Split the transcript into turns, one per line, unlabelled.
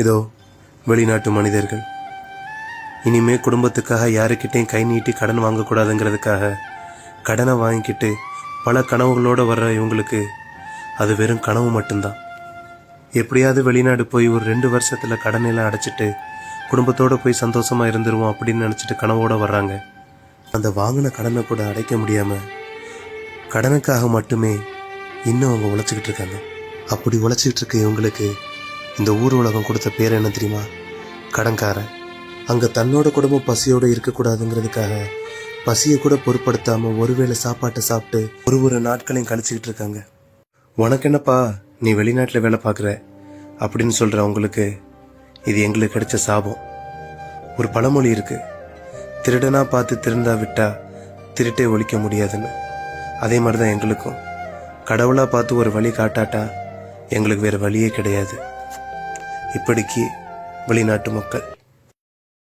இதோ வெளிநாட்டு மனிதர்கள் இனிமே குடும்பத்துக்காக யாருக்கிட்டையும் கை நீட்டி கடன் வாங்கக்கூடாதுங்கிறதுக்காக கடனை வாங்கிக்கிட்டு பல கனவுகளோடு வர்ற இவங்களுக்கு அது வெறும் கனவு மட்டும்தான். எப்படியாவது வெளிநாடு போய் ஒரு 2 வருஷத்தில் கடனெல்லாம் அடைச்சிட்டு குடும்பத்தோடு போய் சந்தோஷமாக இருந்துருவோம் அப்படின்னு நினச்சிட்டு கனவோடு வர்றாங்க. அந்த வாங்கின கடனை கூட அடைக்க முடியாமல் கடனுக்காக மட்டுமே இன்னும் அவங்க உழைச்சிக்கிட்டு இருக்காங்க. அப்படி உழைச்சிக்கிட்டு இருக்க இவங்களுக்கு இந்த ஊர் உலகம் கொடுத்த பேர் என்ன தெரியுமா? கடன்காரன். அங்கே தன்னோட குடும்பம் பசியோடு இருக்கக்கூடாதுங்கிறதுக்காக பசியை கூட பொருட்படுத்தாமல் ஒருவேளை சாப்பாட்டை சாப்பிட்டு ஒரு நாட்களையும் கழிச்சிக்கிட்டு இருக்காங்க. உனக்கு என்னப்பா, நீ வெளிநாட்டில் வேலை பார்க்குற அப்படின்னு சொல்கிற அவங்களுக்கு இது எங்களுக்கு கிடைச்ச சாபம். ஒரு பழமொழி இருக்கு, திருடனா பார்த்து திருந்தா விட்டா திருட்டே ஒழிக்க முடியாதுன்னு. அதே மாதிரி தான் எங்களுக்கும் கடவுளாக பார்த்து ஒரு வழி காட்டாட்டா எங்களுக்கு வேறு வழியே கிடையாது. இப்படிக்கு வெளிநாட்டு மக்கள்.